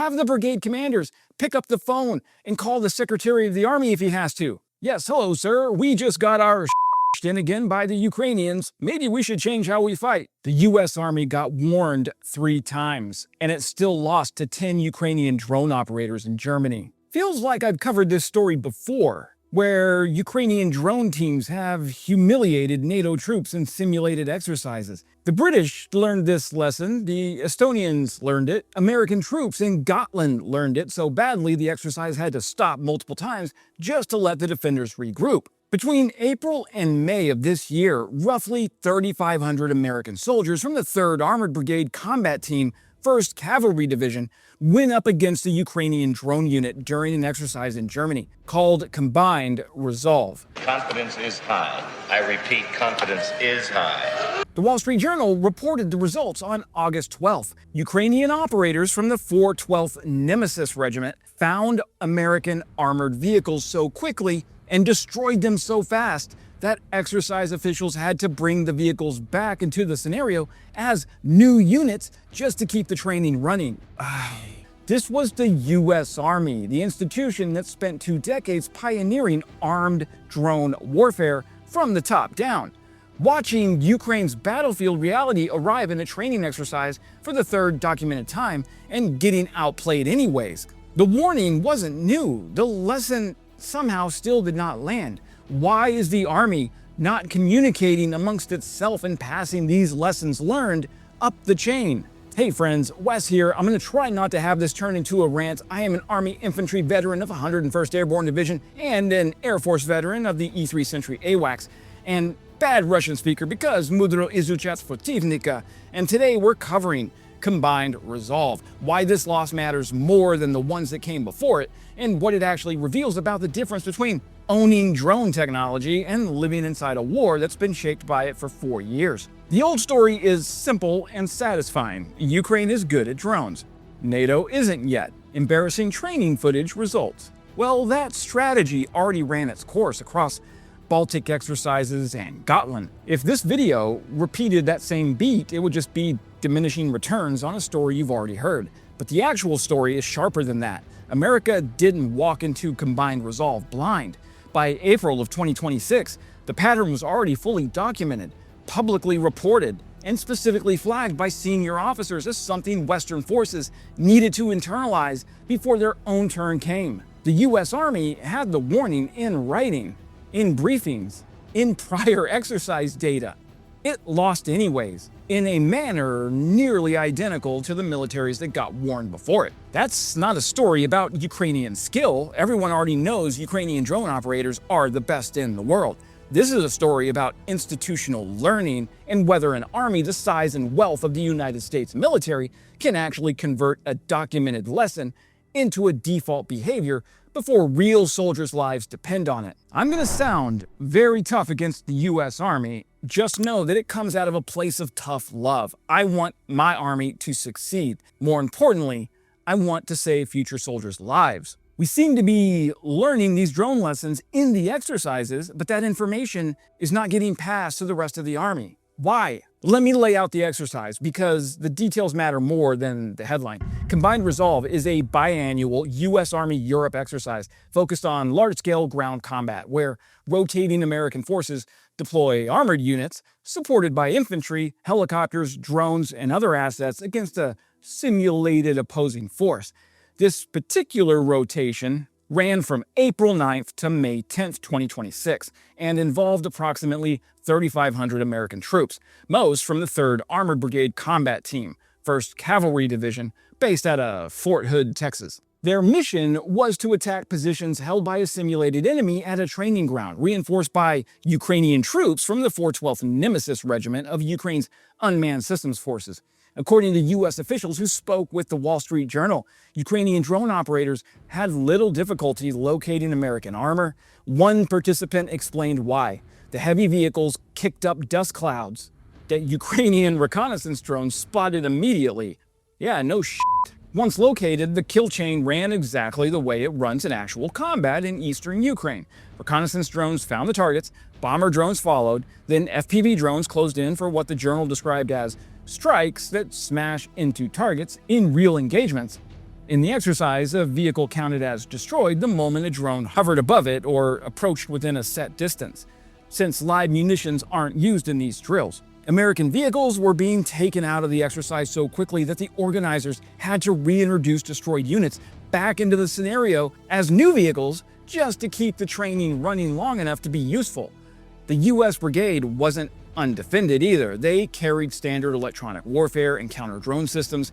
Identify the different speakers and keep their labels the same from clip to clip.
Speaker 1: Have the brigade commanders pick up the phone and call the Secretary of the Army if he has to. Yes, hello, sir. We just got our in again by the Ukrainians. Maybe we should change how we fight. The U.S. Army got warned 3 times, and it still lost to 10 Ukrainian drone operators in Germany. Feels like I've covered this story before, where Ukrainian drone teams have humiliated NATO troops in simulated exercises. The British learned this lesson, the Estonians learned it, American troops in Gotland learned it so badly the exercise had to stop multiple times just to let the defenders regroup. Between April and May of this year, roughly 3,500 American soldiers from the 3rd Armored Brigade Combat Team, 1st Cavalry Division, went up against a Ukrainian drone unit during an exercise in Germany called Combined Resolve.
Speaker 2: Confidence is high. I repeat, confidence is high.
Speaker 1: The Wall Street Journal reported the results on August 12th. Ukrainian operators from the 412th Nemesis Regiment found American armored vehicles so quickly and destroyed them so fast that exercise officials had to bring the vehicles back into the scenario as new units just to keep the training running. This was the U.S. Army, the institution that spent 2 decades pioneering armed drone warfare from the top down, watching Ukraine's battlefield reality arrive in a training exercise for the 3rd documented time and getting outplayed anyways. The warning wasn't new. The lesson somehow still did not land. Why is the Army not communicating amongst itself and passing these lessons learned up the chain? Hey friends, Wes here. I'm going to try not to have this turn into a rant. I am an Army infantry veteran of 101st Airborne Division and an Air Force veteran of the E3 Century AWACS, and bad Russian speaker because mudro izuchat protivnika, and today we're covering Combined Resolve, why this loss matters more than the ones that came before it, and what it actually reveals about the difference between owning drone technology and living inside a war that's been shaped by it for 4 years. The old story is simple and satisfying. Ukraine is good at drones. NATO isn't yet. Embarrassing training footage results. Well, that strategy already ran its course across Baltic exercises and Gotland. If this video repeated that same beat, it would just be diminishing returns on a story you've already heard. But the actual story is sharper than that. America didn't walk into Combined Resolve blind. By April of 2026, the pattern was already fully documented, publicly reported, and specifically flagged by senior officers as something Western forces needed to internalize before their own turn came. The U.S. Army had the warning in writing, in briefings, in prior exercise data. It lost anyways, in a manner nearly identical to the militaries that got warned before it. That's not a story about Ukrainian skill. Everyone already knows Ukrainian drone operators are the best in the world. This is a story about institutional learning and whether an army the size and wealth of the United States military can actually convert a documented lesson into a default behavior before real soldiers' lives depend on it. I'm gonna sound very tough against the U.S. Army. Just know that it comes out of a place of tough love. I want my army to succeed. More importantly, I want to save future soldiers' lives. We seem to be learning these drone lessons in the exercises, but that information is not getting passed to the rest of the army. Why? Let me lay out the exercise because the details matter more than the headline. Combined Resolve is a biannual U.S. Army Europe exercise focused on large-scale ground combat where rotating American forces deploy armored units supported by infantry, helicopters, drones, and other assets against a simulated opposing force. This particular rotation ran from April 9th to May 10th, 2026, and involved approximately 3,500 American troops, most from the 3rd Armored Brigade Combat Team, 1st Cavalry Division, based out of Fort Hood, Texas. Their mission was to attack positions held by a simulated enemy at a training ground, reinforced by Ukrainian troops from the 412th Nemesis Regiment of Ukraine's Unmanned Systems Forces. According to U.S. officials who spoke with the Wall Street Journal, Ukrainian drone operators had little difficulty locating American armor. One participant explained why. The heavy vehicles kicked up dust clouds that Ukrainian reconnaissance drones spotted immediately. Yeah, no shit. Once located, the kill chain ran exactly the way it runs in actual combat in eastern Ukraine. Reconnaissance drones found the targets, bomber drones followed, then FPV drones closed in for what the journal described as strikes that smash into targets in real engagements. In the exercise, a vehicle counted as destroyed the moment a drone hovered above it or approached within a set distance, since live munitions aren't used in these drills. American vehicles were being taken out of the exercise so quickly that the organizers had to reintroduce destroyed units back into the scenario as new vehicles just to keep the training running long enough to be useful. The US brigade wasn't undefended either. They carried standard electronic warfare and counter-drone systems.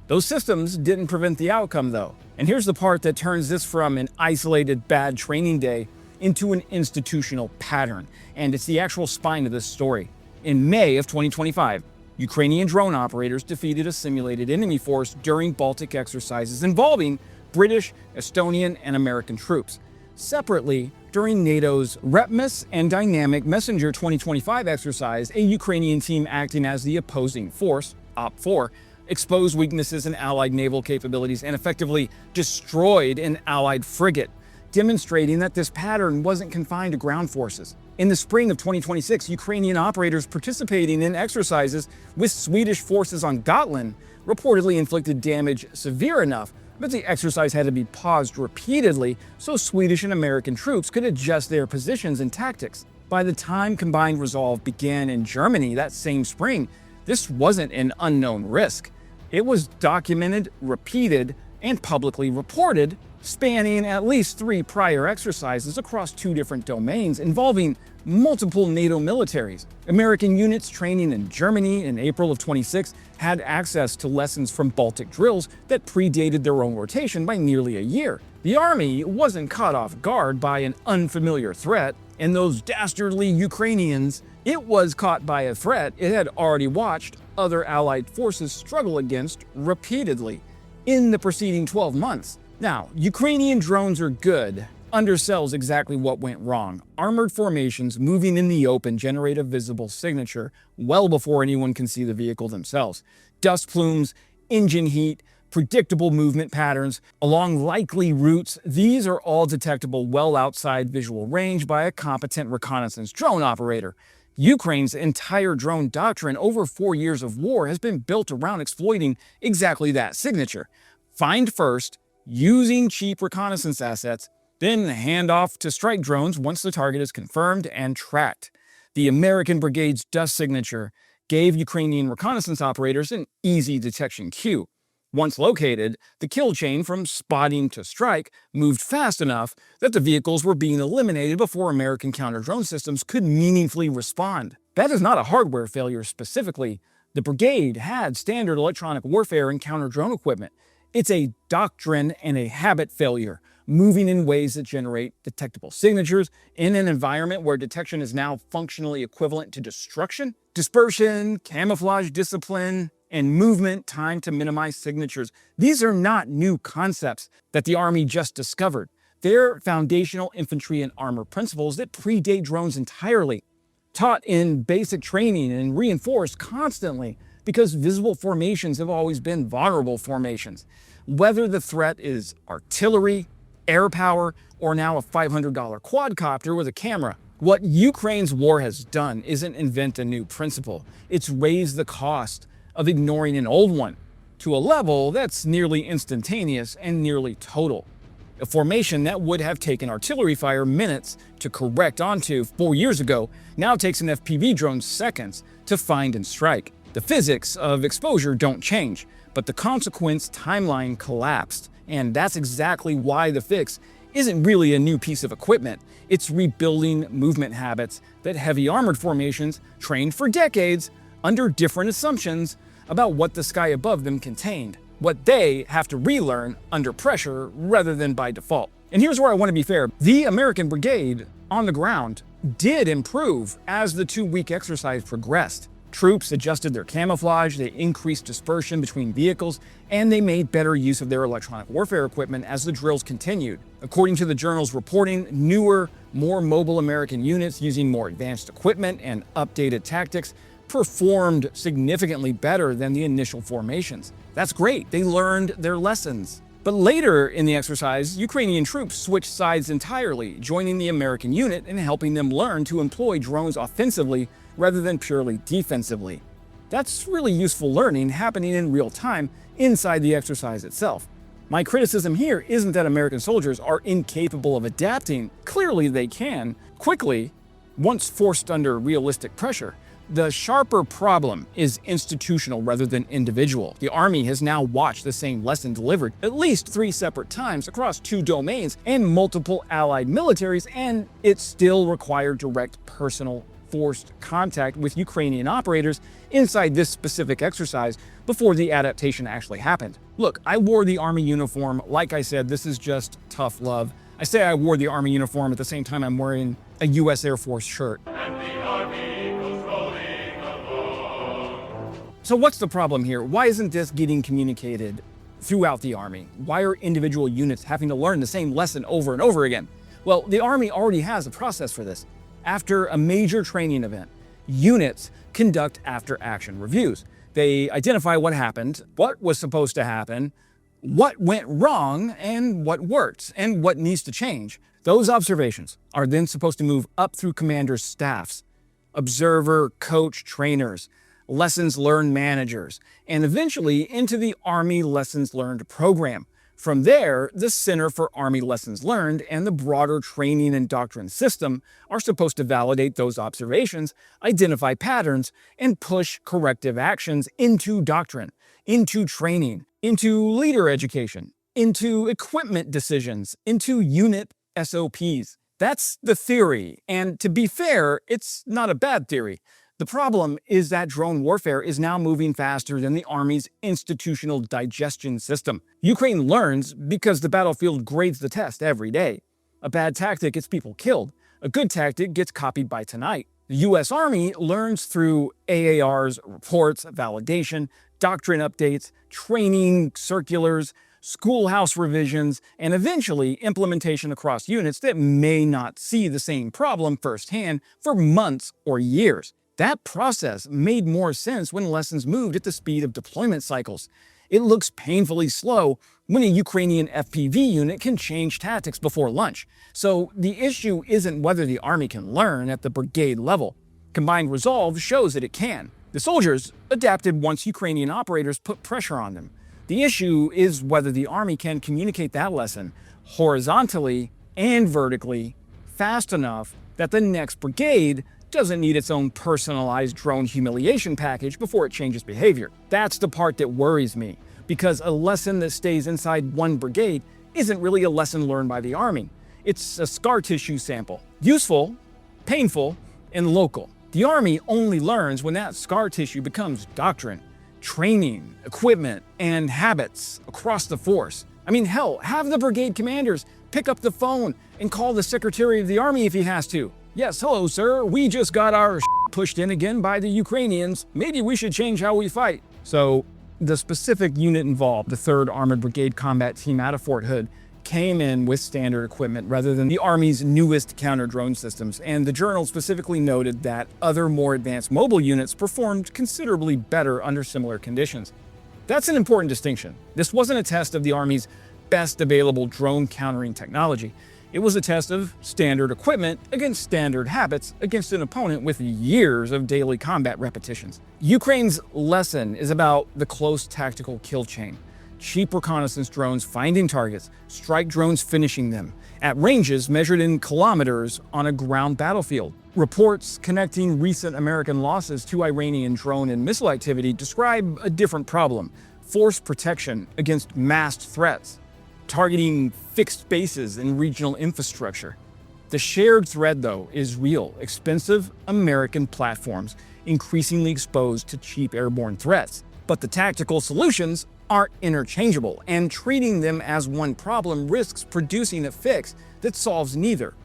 Speaker 1: Those systems didn't prevent the outcome, though. And here's the part that turns this from an isolated bad training day into an institutional pattern, and it's the actual spine of this story. In May of 2025, Ukrainian drone operators defeated a simulated enemy force during Baltic exercises involving British, Estonian, and American troops. Separately, during NATO's Repmus and Dynamic Messenger 2025 exercise, a Ukrainian team acting as the opposing force, OP4, exposed weaknesses in Allied naval capabilities and effectively destroyed an Allied frigate, demonstrating that this pattern wasn't confined to ground forces. In the spring of 2026, Ukrainian operators participating in exercises with Swedish forces on Gotland reportedly inflicted damage severe enough that the exercise had to be paused repeatedly so Swedish and American troops could adjust their positions and tactics. By the time combined resolve began in Germany that same spring, this wasn't an unknown risk. It was documented, repeated, and publicly reported, spanning at least 3 prior exercises across 2 different domains involving multiple NATO militaries. American units training in Germany in April of 26 had access to lessons from Baltic drills that predated their own rotation by nearly a year. The Army wasn't caught off guard by an unfamiliar threat, and those dastardly Ukrainians, it was caught by a threat it had already watched other Allied forces struggle against repeatedly in the preceding 12 months. Now, Ukrainian drones are good, undersells exactly what went wrong. Armored formations moving in the open generate a visible signature well before anyone can see the vehicle themselves. Dust plumes, engine heat, predictable movement patterns along likely routes, these are all detectable well outside visual range by a competent reconnaissance drone operator. Ukraine's entire drone doctrine over 4 years of war has been built around exploiting exactly that signature. Find first, using cheap reconnaissance assets, then hand off to strike drones once the target is confirmed and tracked. The American brigade's dust signature gave Ukrainian reconnaissance operators an easy detection cue. Once located, the kill chain from spotting to strike moved fast enough that the vehicles were being eliminated before American counter-drone systems could meaningfully respond. That is not a hardware failure specifically. The brigade had standard electronic warfare and counter-drone equipment. It's a doctrine and a habit failure, moving in ways that generate detectable signatures in an environment where detection is now functionally equivalent to destruction. Dispersion, camouflage discipline, and movement time to minimize signatures. These are not new concepts that the Army just discovered. They're foundational infantry and armor principles that predate drones entirely, taught in basic training and reinforced constantly because visible formations have always been vulnerable formations. Whether the threat is artillery, air power, or now a $500 quadcopter with a camera, what Ukraine's war has done isn't invent a new principle. It's raised the cost of ignoring an old one to a level that's nearly instantaneous and nearly total. A formation that would have taken artillery fire minutes to correct onto 4 years ago now takes an FPV drone seconds to find and strike. The physics of exposure don't change, but the consequence timeline collapsed. And that's exactly why the fix isn't really a new piece of equipment. It's rebuilding movement habits that heavy armored formations trained for decades under different assumptions about what the sky above them contained, what they have to relearn under pressure rather than by default. And here's where I want to be fair. The American brigade on the ground did improve as the 2-week exercise progressed. Troops adjusted their camouflage, they increased dispersion between vehicles, and they made better use of their electronic warfare equipment as the drills continued. According to the journal's reporting, newer, more mobile American units using more advanced equipment and updated tactics performed significantly better than the initial formations. That's great, they learned their lessons. But later in the exercise, Ukrainian troops switched sides entirely, joining the American unit and helping them learn to employ drones offensively rather than purely defensively. That's really useful learning happening in real time inside the exercise itself. My criticism here isn't that American soldiers are incapable of adapting. Clearly they can, quickly, once forced under realistic pressure. The sharper problem is institutional rather than individual. The Army has now watched the same lesson delivered at least 3 separate times across 2 domains and multiple allied militaries, and it still required direct personal forced contact with Ukrainian operators inside this specific exercise before the adaptation actually happened. Look, I wore the Army uniform. Like I said, this is just tough love. I say I wore the Army uniform at the same time I'm wearing a US Air Force shirt. So what's the problem here? Why isn't this getting communicated throughout the Army? Why are individual units having to learn the same lesson over and over again? Well, the Army already has a process for this. After a major training event, units conduct after-action reviews. They identify what happened, what was supposed to happen, what went wrong, and what worked, and what needs to change. Those observations are then supposed to move up through commanders' staffs, observer, coach, trainers, lessons learned managers, and eventually into the Army Lessons Learned program. From there, the Center for Army Lessons Learned and the broader training and doctrine system are supposed to validate those observations, identify patterns, and push corrective actions into doctrine, into training, into leader education, into equipment decisions, into unit SOPs. That's the theory, and to be fair, it's not a bad theory. The problem is that drone warfare is now moving faster than the Army's institutional digestion system. Ukraine learns because the battlefield grades the test every day. A bad tactic gets people killed. A good tactic gets copied by tonight. The US Army learns through AARs, reports, validation, doctrine updates, training circulars, schoolhouse revisions, and eventually implementation across units that may not see the same problem firsthand for months or years. That process made more sense when lessons moved at the speed of deployment cycles. It looks painfully slow when a Ukrainian FPV unit can change tactics before lunch. So the issue isn't whether the Army can learn at the brigade level. Combined resolve shows that it can. The soldiers adapted once Ukrainian operators put pressure on them. The issue is whether the Army can communicate that lesson horizontally and vertically fast enough that the next brigade doesn't need its own personalized drone humiliation package before it changes behavior. That's the part that worries me, because a lesson that stays inside one brigade isn't really a lesson learned by the Army. It's a scar tissue sample. Useful, painful, and local. The Army only learns when that scar tissue becomes doctrine, training, equipment, and habits across the force. I mean, hell, have the brigade commanders pick up the phone and call the Secretary of the Army if he has to. Yes, hello, sir. We just got our pushed in again by the Ukrainians. Maybe we should change how we fight. So, the specific unit involved, the 3rd Armored Brigade Combat Team out of Fort Hood, came in with standard equipment rather than the Army's newest counter-drone systems, and the journal specifically noted that other more advanced mobile units performed considerably better under similar conditions. That's an important distinction. This wasn't a test of the Army's best available drone countering technology. It was a test of standard equipment against standard habits against an opponent with years of daily combat repetitions. Ukraine's lesson is about the close tactical kill chain. Cheap reconnaissance drones finding targets, strike drones finishing them, at ranges measured in kilometers on a ground battlefield. Reports connecting recent American losses to Iranian drone and missile activity describe a different problem: force protection against massed threats, targeting fixed bases and regional infrastructure. The shared thread, though, is real: expensive American platforms increasingly exposed to cheap airborne threats. But the tactical solutions aren't interchangeable, and treating them as one problem risks producing a fix that solves neither.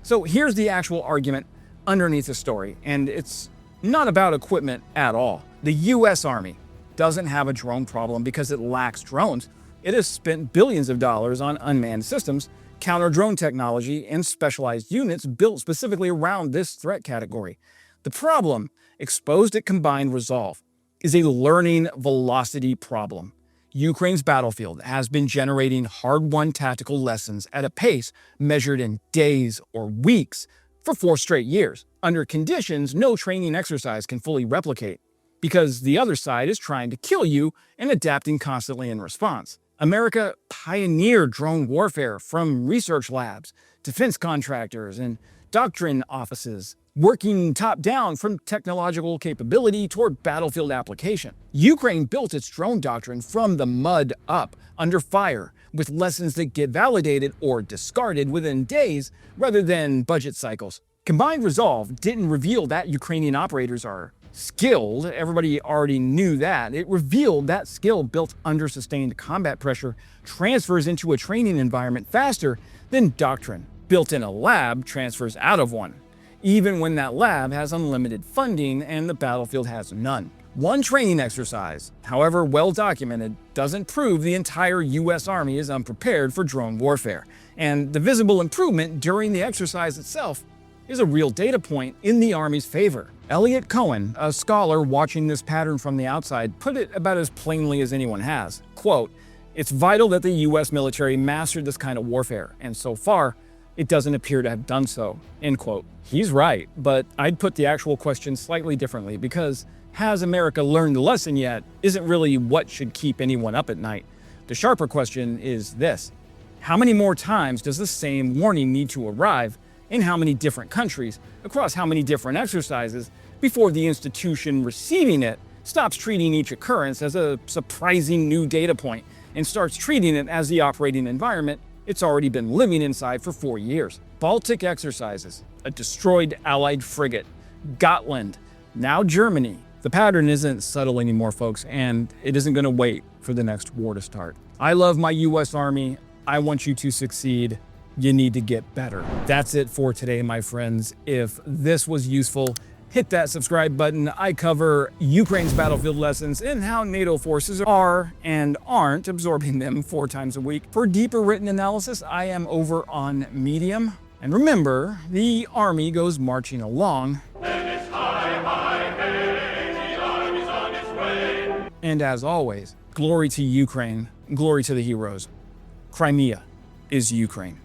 Speaker 1: So here's the actual argument underneath the story, and it's not about equipment at all. The US Army doesn't have a drone problem because it lacks drones. It has spent billions of dollars on unmanned systems, counter-drone technology, and specialized units built specifically around this threat category. The problem, exposed at combined resolve, is a learning velocity problem. Ukraine's battlefield has been generating hard-won tactical lessons at a pace measured in days or weeks for 4 straight years, under conditions no training exercise can fully replicate, because the other side is trying to kill you and adapting constantly in response. America pioneered drone warfare from research labs, defense contractors, and doctrine offices, working top-down from technological capability toward battlefield application. Ukraine built its drone doctrine from the mud up, under fire, with lessons that get validated or discarded within days rather than budget cycles. Combined Resolve didn't reveal that Ukrainian operators are skilled. Everybody already knew that. It revealed that skill built under sustained combat pressure transfers into a training environment faster than doctrine built in a lab transfers out of one, even when that lab has unlimited funding and the battlefield has none. One training exercise, however well documented, doesn't prove the entire US Army is unprepared for drone warfare, and the visible improvement during the exercise itself is a real data point in the Army's favor. Elliot Cohen, a scholar watching this pattern from the outside, put it about as plainly as anyone has. Quote, "It's vital that the US military mastered this kind of warfare, and so far, it doesn't appear to have done so." End quote. He's right, but I'd put the actual question slightly differently, because has America learned the lesson yet isn't really what should keep anyone up at night. The sharper question is this: how many more times does the same warning need to arrive, in how many different countries, across how many different exercises, before the institution receiving it stops treating each occurrence as a surprising new data point and starts treating it as the operating environment it's already been living inside for 4 years? Baltic exercises, a destroyed Allied frigate, Gotland, now Germany. The pattern isn't subtle anymore, folks, and it isn't going to wait for the next war to start. I love my US Army. I want you to succeed. You need to get better. That's it for today, my friends. If this was useful, hit that subscribe button. I cover Ukraine's battlefield lessons and how NATO forces are and aren't absorbing them 4 times a week. For deeper written analysis, I am over on Medium. And remember, the Army goes marching along. And as always, glory to Ukraine, glory to the heroes. Crimea is Ukraine.